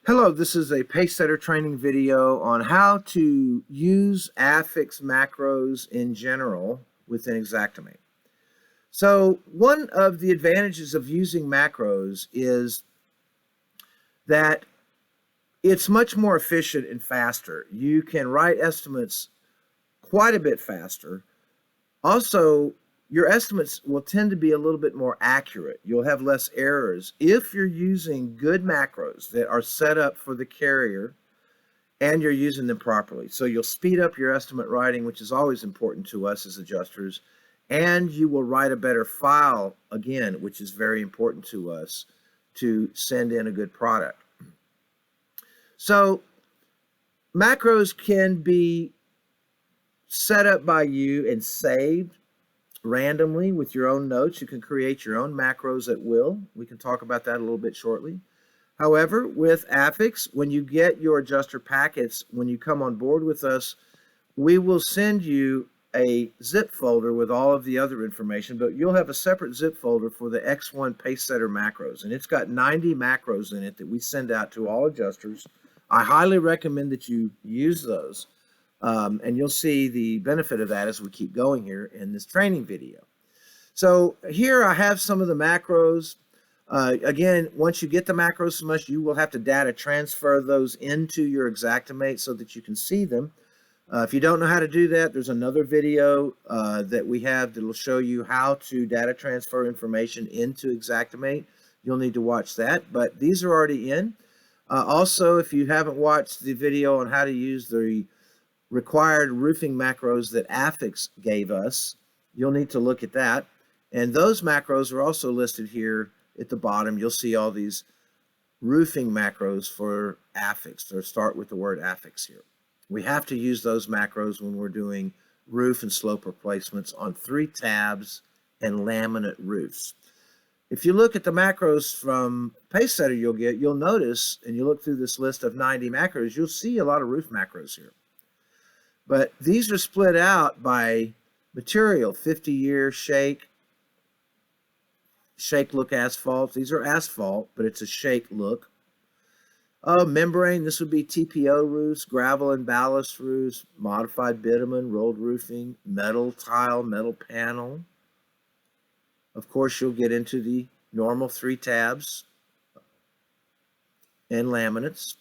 Hello, this is a Pacesetter training video on how to use affix macros in general within Xactimate. So one of the advantages of using macros is that it's much more efficient and faster. You can write estimates quite a bit faster. Also, your estimates will tend to be a little bit more accurate. You'll have less errors if you're using good macros that are set up for the carrier and you're using them properly. So you'll speed up your estimate writing, which is always important to us as adjusters, and you will write a better file, again, which is very important to us to send in a good product. So macros can be set up by you and saved randomly with your own notes. You can create your own macros at will. We can talk about that a little bit shortly. However, with affix, when you get your adjuster packets, when you come on board with us, we will send you a zip folder with all of the other information, but you'll have a separate zip folder for the X1 Pacesetter macros, and it's got 90 macros in it that we send out to all adjusters. I highly recommend that you use those. And you'll see the benefit of that as we keep going here in this training video. So here I have some of the macros. Again, once you get the macros from us, you will have to data transfer those into your Xactimate so that you can see them. If you don't know how to do that, there's another video that we have that will show you how to data transfer information into Xactimate. You'll need to watch that, but these are already in. Also, if you haven't watched the video on how to use the required roofing macros that Affix gave us, you'll need to look at that. And those macros are also listed here at the bottom. You'll see all these roofing macros for Affix. They start with the word Affix here. We have to use those macros when we're doing roof and slope replacements on 3 tabs and laminate roofs. If you look at the macros from Pacesetter you'll notice, and you look through this list of 90 macros, you'll see a lot of roof macros here. But these are split out by material, 50-year shake look asphalt. These are asphalt, but it's a shake look. Membrane, this would be TPO roofs, gravel and ballast roofs, modified bitumen, rolled roofing, metal tile, metal panel. Of course, you'll get into the normal 3 tabs and laminates.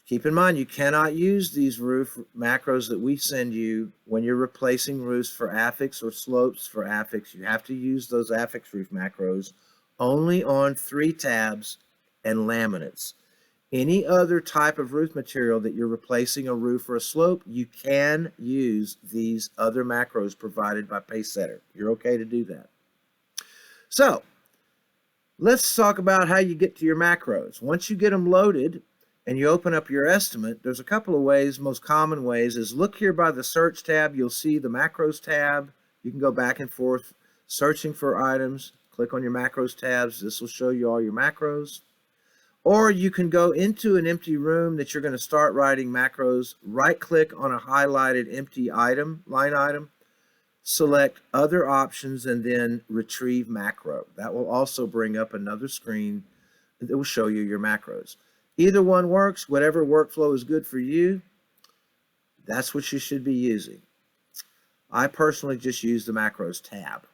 Keep in mind, you cannot use these roof macros that we send you when you're replacing roofs for Affix or slopes for Affix. You have to use those Affix roof macros only on 3 tabs and laminates. Any other type of roof material that you're replacing a roof or a slope, you can use these other macros provided by Pacesetter. You're okay to do that. So, let's talk about how you get to your macros. Once you get them loaded, and you open up your estimate, there's a couple of ways. Most common ways is look here by the search tab. You'll see the macros tab. You can go back and forth searching for items. Click on your macros tabs. This will show you all your macros. Or you can go into an empty room that you're going to start writing macros. Right click on a highlighted empty item, line item. Select other options and then retrieve macro. That will also bring up another screen that will show you your macros. Either one works. Whatever workflow is good for you, that's what you should be using. I personally just use the macros tab.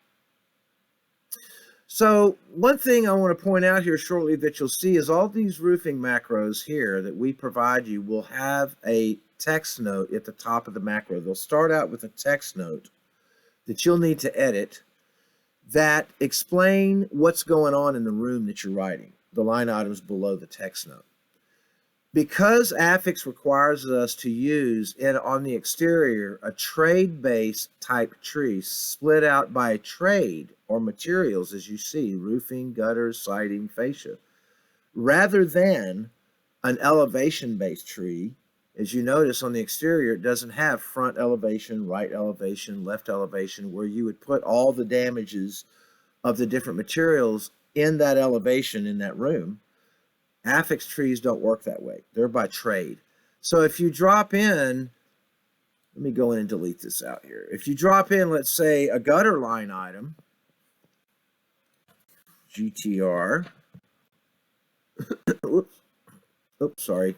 So one thing I want to point out here shortly that you'll see is all these roofing macros here that we provide you will have a text note at the top of the macro. They'll start out with a text note that you'll need to edit that explain what's going on in the room that you're writing, the line items below the text note. Because Affix requires us to use on the exterior a trade-based type tree split out by trade or materials, as you see, roofing, gutters, siding, fascia, rather than an elevation-based tree. As you notice on the exterior, it doesn't have front elevation, right elevation, left elevation, where you would put all the damages of the different materials in that elevation in that room. Affix trees don't work that way. They're by trade. So if you drop in, let me go in and delete this out here. If you drop in, let's say, a gutter line item, GTR, oops, sorry.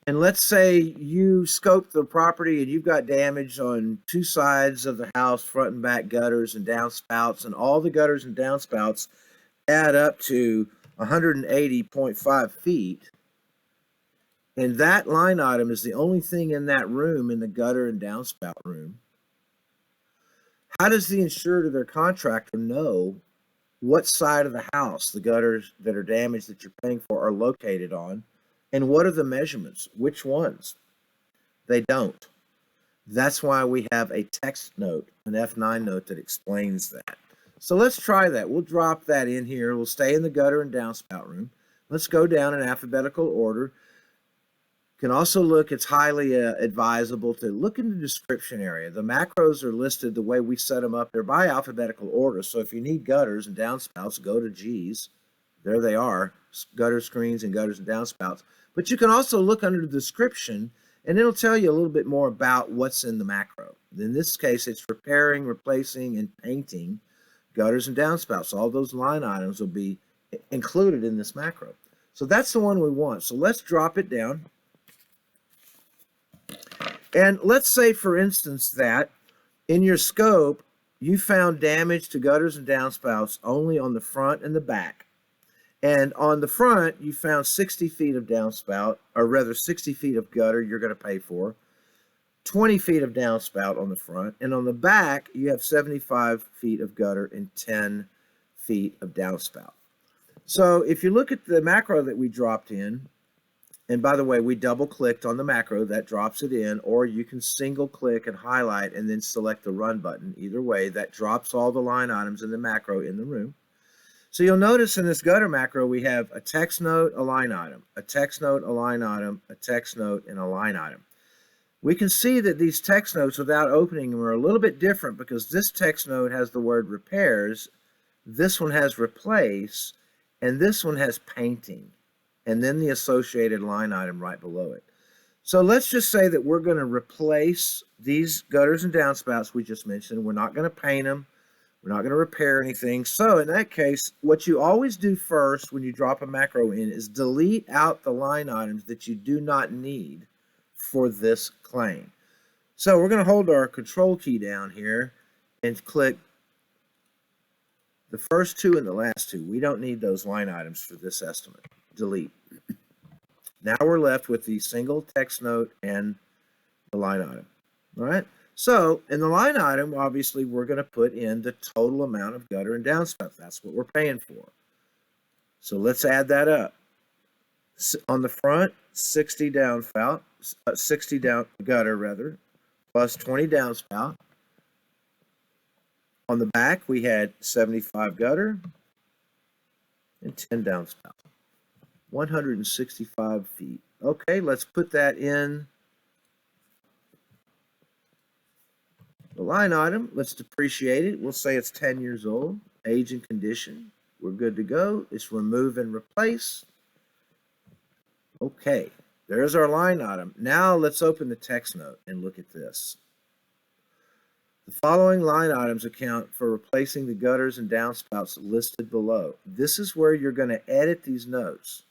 And let's say you scope the property and you've got damage on two sides of the house, front and back gutters and downspouts, and all the gutters and downspouts add up to 180.5 feet. And that line item is the only thing in that room, in the gutter and downspout room. How does the insured or their contractor know what side of the house the gutters that are damaged that you're paying for are located on? And what are the measurements? Which ones? They don't. That's why we have a text note, an F9 note that explains that. So let's try that. We'll drop that in here. We'll stay in the gutter and downspout room. Let's go down in alphabetical order. You can also look, it's highly advisable to look in the description area. The macros are listed the way we set them up. They're by alphabetical order. So if you need gutters and downspouts, go to G's. There they are, gutter screens and gutters and downspouts. But you can also look under the description, and it'll tell you a little bit more about what's in the macro. In this case, it's repairing, replacing, and painting gutters and downspouts. All those line items will be included in this macro. So that's the one we want. So let's drop it down. And let's say, for instance, that in your scope, you found damage to gutters and downspouts only on the front and the back. And on the front, you found 60 feet of downspout, or rather 60 feet of gutter you're going to pay for, 20 feet of downspout on the front, and on the back, you have 75 feet of gutter and 10 feet of downspout. So if you look at the macro that we dropped in, and by the way, we double-clicked on the macro, that drops it in, or you can single-click and highlight and then select the Run button. Either way, that drops all the line items in the macro in the room. So you'll notice in this gutter macro, we have a text note, a line item, a text note, a line item, a text note, and a line item. We can see that these text notes, without opening them, are a little bit different because this text note has the word repairs, this one has replace, and this one has painting, and then the associated line item right below it. So let's just say that we're going to replace these gutters and downspouts we just mentioned. We're not going to paint them. We're not going to repair anything. So in that case, what you always do first when you drop a macro in is delete out the line items that you do not need for this claim. So we're going to hold our control key down here and click the first two and the last two. We don't need those line items for this estimate. Delete. Now we're left with the single text note and the line item. All right. So in the line item, obviously, we're going to put in the total amount of gutter and downspout. That's what we're paying for. So let's add that up. On the front, 60 downspout, 60 down gutter rather, plus 20 downspout. On the back, we had 75 gutter and 10 downspout. 165 feet. Okay, let's put that in the line item. Let's depreciate it. We'll say it's 10 years old, age and condition. We're good to go. It's remove and replace. Okay, there's our line item. Now let's open the text note and look at this. The following line items account for replacing the gutters and downspouts listed below. This is where you're going to edit these notes.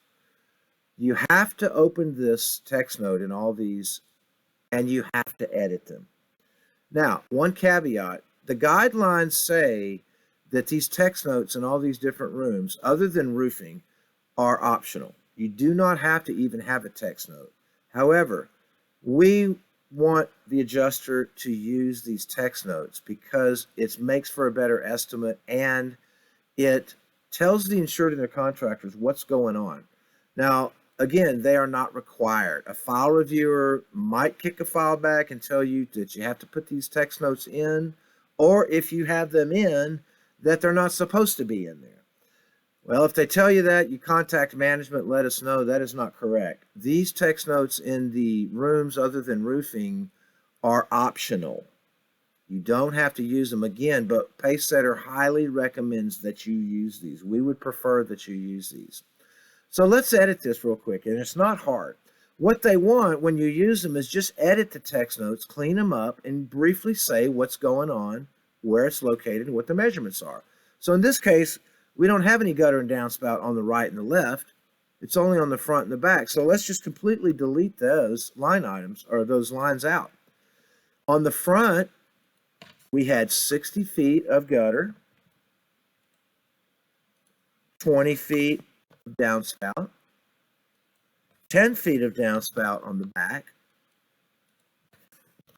You have to open this text note in all these, and you have to edit them. Now, one caveat, the guidelines say that these text notes in all these different rooms, other than roofing, are optional. You do not have to even have a text note. However, we want the adjuster to use these text notes because it makes for a better estimate and it tells the insured and their contractors what's going on. Now, again, they are not required. A file reviewer might kick a file back and tell you that you have to put these text notes in, or if you have them in, that they're not supposed to be in there. Well, if they tell you that, you contact management, let us know. That is not correct. These text notes in the rooms other than roofing are optional. You don't have to use them again, but Pacesetter highly recommends that you use these. We would prefer that you use these. So let's edit this real quick, and it's not hard. What they want when you use them is just edit the text notes, clean them up, and briefly say what's going on, where it's located, and what the measurements are. So in this case, we don't have any gutter and downspout on the right and the left. It's only on the front and the back. So let's just completely delete those line items or those lines out. On the front, we had 60 feet of gutter, 20 feet of downspout, 10 feet of downspout on the back,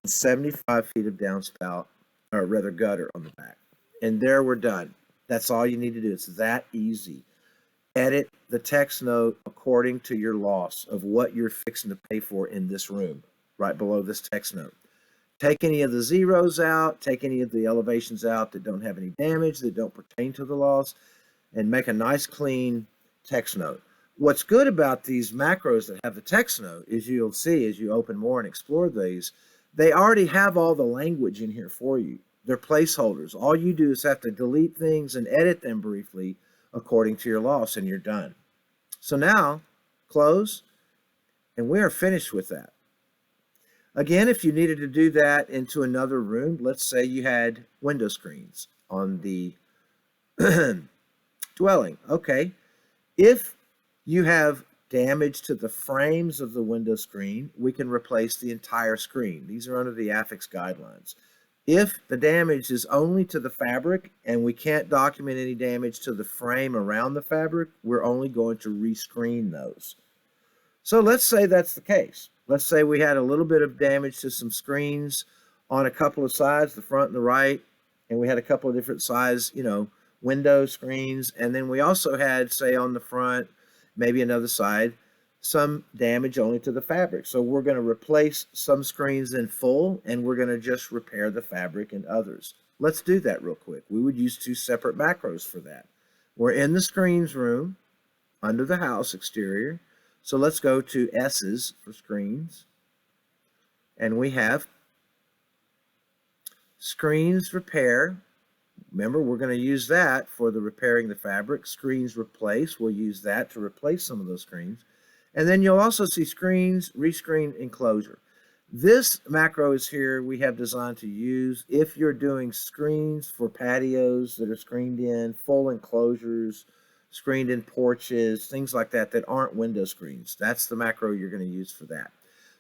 and 75 feet of downspout, or rather gutter on the back. And there we're done. That's all you need to do. It's that easy. Edit the text note according to your loss of what you're fixing to pay for in this room, right below this text note. Take any of the zeros out, take any of the elevations out that don't have any damage, that don't pertain to the loss, and make a nice clean text note. What's good about these macros that have the text note is you'll see as you open more and explore these, they already have all the language in here for you. They're placeholders. All you do is have to delete things and edit them briefly according to your loss, and you're done. So now, close, and we are finished with that. Again, if you needed to do that into another room, let's say you had window screens on the dwelling. Okay, if you have damage to the frames of the window screen, we can replace the entire screen. These are under the AFIX guidelines. If the damage is only to the fabric and we can't document any damage to the frame around the fabric, we're only going to rescreen those. So let's say that's the case. Let's say we had a little bit of damage to some screens on a couple of sides, the front and the right, and we had a couple of different size, window screens, and then we also had, say, on the front, maybe another side, some damage only to the fabric. So we're going to replace some screens in full, and we're going to just repair the fabric and others. Let's do that real quick. We would use 2 separate macros for that. We're in the screens room, under the house exterior. So let's go to S's for screens. And we have screens repair. Remember, we're going to use that for the repairing the fabric. Screens replace, we'll use that to replace some of those screens. And then you'll also see screens, rescreen, enclosure. This macro is here we have designed to use if you're doing screens for patios that are screened in, full enclosures, screened in porches, things like that that aren't window screens. That's the macro you're going to use for that.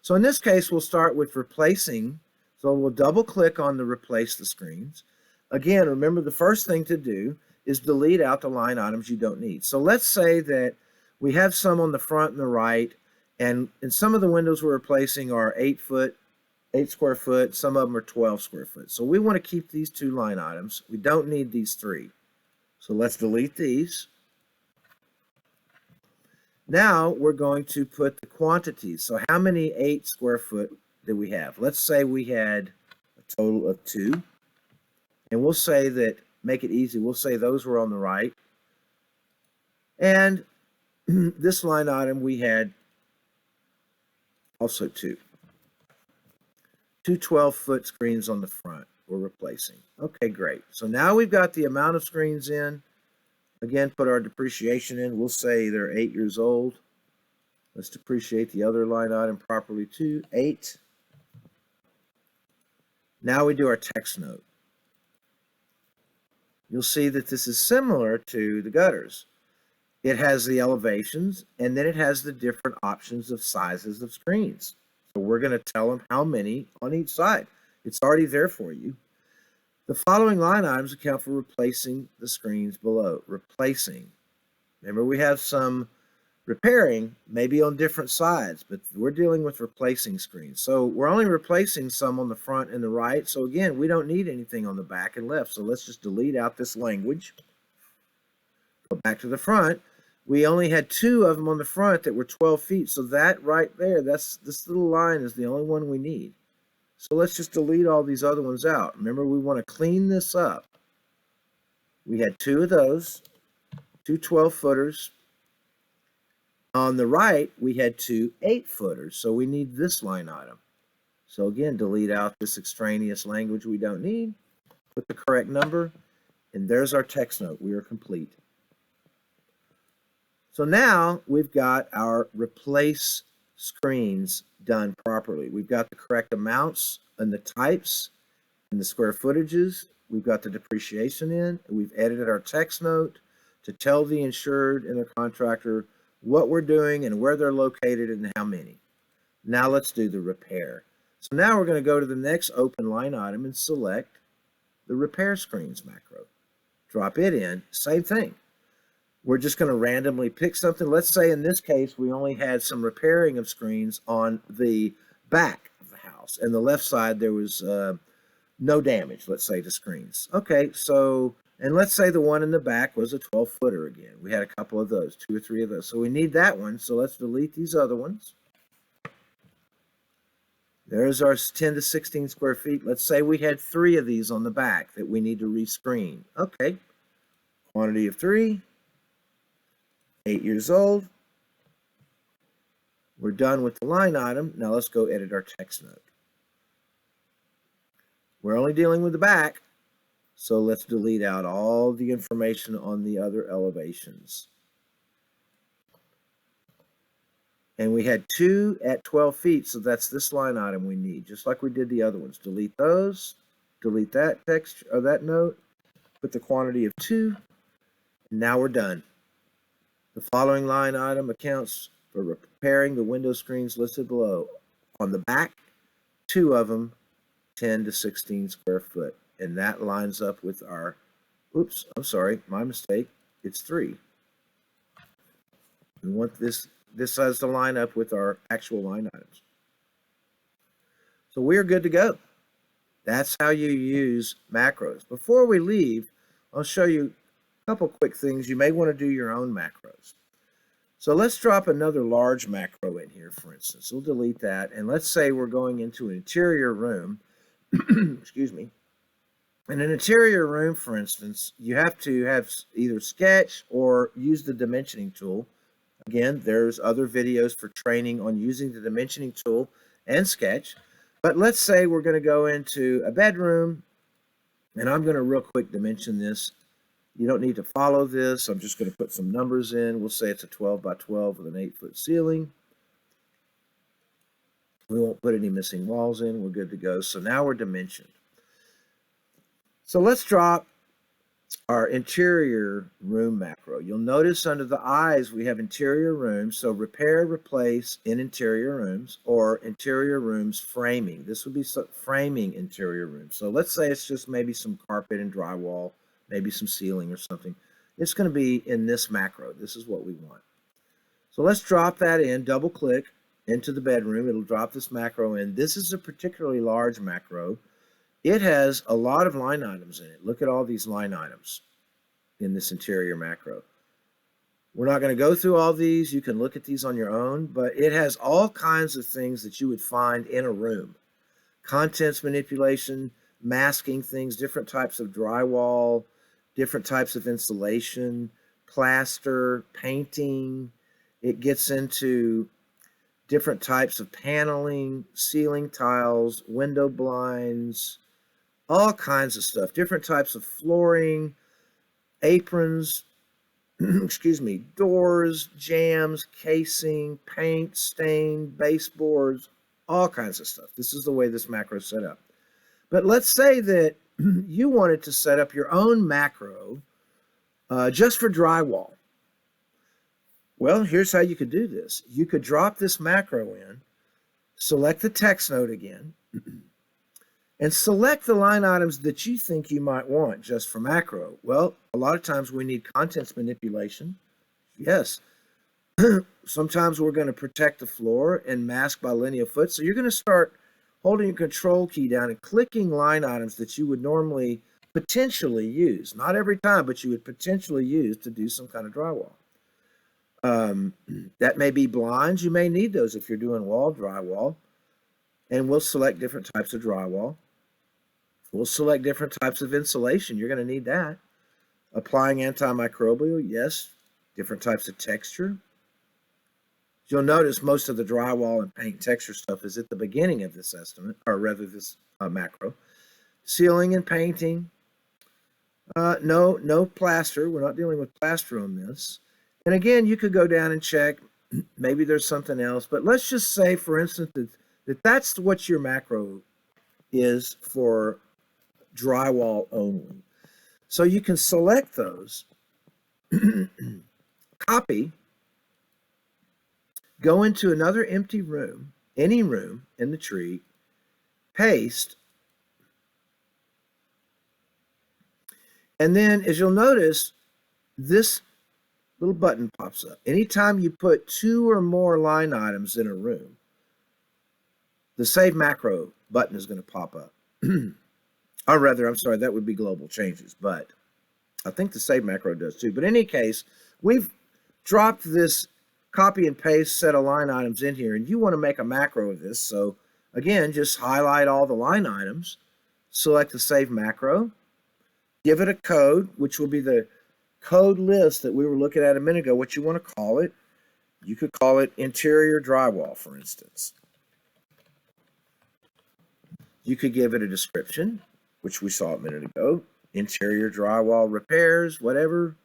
So in this case, we'll start with replacing. So we'll double click on the replace the screens. Again, remember the first thing to do is delete out the line items you don't need. So let's say that we have some on the front and the right, and some of the windows we're replacing are 8 square foot, some of them are 12 square foot. So we want to keep these 2 line items. We don't need these 3. So let's delete these. Now we're going to put the quantities. So how many 8 square foot do we have? Let's say we had a total of 2. And we'll say that, make it easy, we'll say those were on the right. And this line item we had also 2. 2 12-foot screens on the front we're replacing. Okay, great. So now we've got the amount of screens in. Again, put our depreciation in. We'll say they're 8 years old. Let's depreciate the other line item properly too. 8. Now we do our text note. You'll see that this is similar to the gutters. It has the elevations, and then it has the different options of sizes of screens. So we're going to tell them how many on each side. It's already there for you. The following line items account for replacing the screens below. Replacing. Remember, we have some repairing, maybe on different sides, but we're dealing with replacing screens. So we're only replacing some on the front and the right. So again, we don't need anything on the back and left. So let's just delete out this language. Go back to the front. We only had 2 of them on the front that were 12 feet. So that right there, this little line is the only one we need. So let's just delete all these other ones out. Remember, we want to clean this up. We had 2 of those, 2 12-footers. On the right, we had 2 8-footers. So we need this line item. So again, delete out this extraneous language we don't need. Put the correct number. And there's our text note. We are complete. So now we've got our replace screens done properly. We've got the correct amounts and the types and the square footages. We've got the depreciation in. We've edited our text note to tell the insured and the contractor what we're doing and where they're located and how many. Now let's do the repair. So now we're going to go to the next open line item and select the repair screens macro. Drop it in, same thing. We're just going to randomly pick something. Let's say in this case, we only had some repairing of screens on the back of the house. And the left side, there was no damage, let's say, to screens. Okay, so, and let's say the one in the back was a 12-footer again. We had a couple of those, 2 or 3 of those. So we need that one. So let's delete these other ones. There's our 10 to 16 square feet. Let's say we had 3 of these on the back that we need to rescreen. Okay, quantity of 3. 8 years old. We're done with the line item. Now let's go edit our text note. We're only dealing with the back, so let's delete out all the information on the other elevations. And we had 2 at 12 feet, so that's this line item we need, just like we did the other ones. Delete those, delete that text or that note, put the quantity of 2, and now we're done. The following line item accounts for repairing the window screens listed below. On the back, 2 of them, 10 to 16 square foot. And that lines up with our, oops, I'm sorry, my mistake. It's 3. We want this has to line up with our actual line items. So we're good to go. That's how you use macros. Before we leave, I'll show you couple quick things. You may want to do your own macros. So let's drop another large macro in here, for instance. We'll delete that. And let's say we're going into an interior room. Excuse me. In an interior room, for instance, you have to have either sketch or use the dimensioning tool. Again, there's other videos for training on using the dimensioning tool and sketch. But let's say we're going to go into a bedroom, and I'm going to real quick dimension this. You don't need to follow this. I'm just going to put some numbers in. We'll say it's a 12 by 12 with an 8-foot ceiling. We won't put any missing walls in. We're good to go. So now we're dimensioned. So let's drop our interior room macro. You'll notice under the eyes we have interior rooms. So repair, replace in interior rooms, or interior rooms framing. This would be framing interior rooms. So let's say it's just maybe some carpet and drywall, maybe some ceiling or something. It's going to be in this macro. This is what we want. So let's drop that in, double click into the bedroom. It'll drop this macro in. This is a particularly large macro. It has a lot of line items in it. Look at all these line items in this interior macro. We're not going to go through all these. You can look at these on your own, but it has all kinds of things that you would find in a room. Contents manipulation, masking things, different types of drywall, different types of insulation, plaster, painting. It gets into different types of paneling, ceiling tiles, window blinds, all kinds of stuff, different types of flooring, aprons, excuse me, doors, jambs, casing, paint, stain, baseboards, all kinds of stuff. This is the way this macro is set up. But let's say that you wanted to set up your own macro just for drywall. Well, here's how you could do this. You could drop this macro in, select the text node again, and select the line items that you think you might want just for macro. Well, a lot of times we need contents manipulation. Yes. Sometimes we're going to protect the floor and mask by linear foot. So you're going to start holding your control key down and clicking line items that you would normally potentially use. Not every time, but you would potentially use to do some kind of drywall. That may be blinds. You may need those if you're doing wall drywall. And we'll select different types of drywall. We'll select different types of insulation. You're going to need that. Applying antimicrobial, yes. Different types of texture. You'll notice most of the drywall and paint texture stuff is at the beginning of this estimate, or rather this macro. Sealing and painting. No plaster. We're not dealing with plaster on this. And again, you could go down and check. Maybe there's something else. But let's just say, for instance, that's what your macro is for drywall only. So you can select those copy, go into another empty room, any room in the tree, paste, and then as you'll notice, this little button pops up. Anytime you put 2 or more line items in a room, the Save Macro button is going to pop up. Or rather, I'm sorry, that would be global changes, but I think the Save Macro does too. But in any case, we've dropped this copy and paste set of line items in here, and you want to make a macro of this. So again, just highlight all the line items, select the Save Macro, give it a code, which will be the code list that we were looking at a minute ago, what you want to call it. You could call it interior drywall, for instance. You could give it a description, which we saw a minute ago, interior drywall repairs, whatever.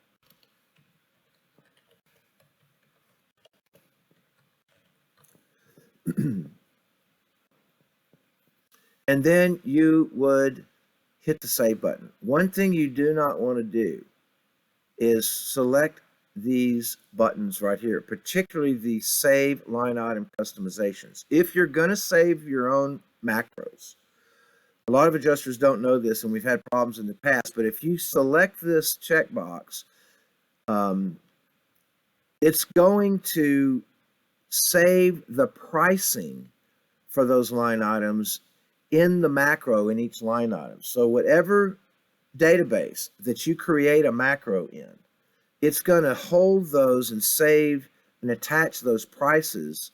And then you would hit the save button. One thing you do not want to do is select these buttons right here, particularly the save line item customizations. If you're going to save your own macros, a lot of adjusters don't know this, and we've had problems in the past, but if you select this checkbox, it's going to save the pricing for those line items in the macro in each line item. So whatever database that you create a macro in, it's going to hold those and save and attach those prices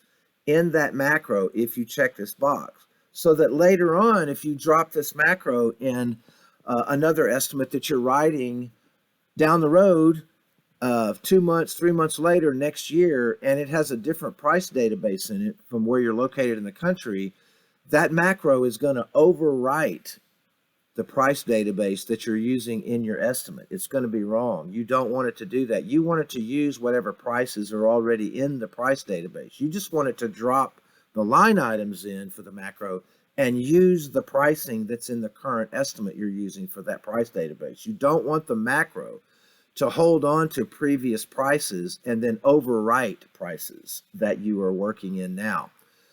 in that macro if you check this box. So that later on, if you drop this macro in another estimate that you're writing down the road, 2 months, 3 months later, next year, and it has a different price database in it from where you're located in the country, that macro is going to overwrite the price database that you're using in your estimate. It's going to be wrong. You don't want it to do that. You want it to use whatever prices are already in the price database. You just want it to drop the line items in for the macro and use the pricing that's in the current estimate you're using for that price database. You don't want the macro to hold on to previous prices and then overwrite prices that you are working in now.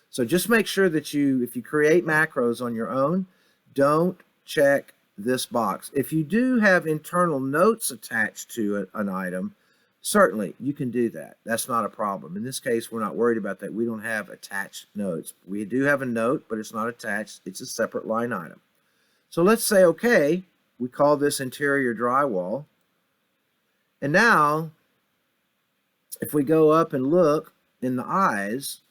So just make sure that if you create macros on your own, don't check this box. If you do have internal notes attached to an item, certainly you can do that. That's not a problem. In this case, we're not worried about that. We don't have attached notes. We do have a note, but it's not attached. It's a separate line item. So let's say, okay, we call this interior drywall. And now, if we go up and look in the eyes,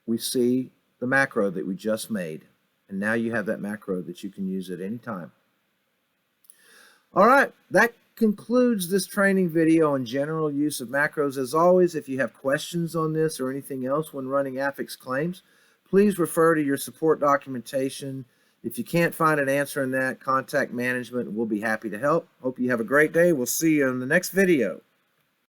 we see the macro that we just made. And now you have that macro that you can use at any time. All right, that concludes this training video on general use of macros. As always, if you have questions on this or anything else when running affix claims, please refer to your support documentation. If you can't find an answer in that, contact management and we'll be happy to help. Hope you have a great day. We'll see you in the next video.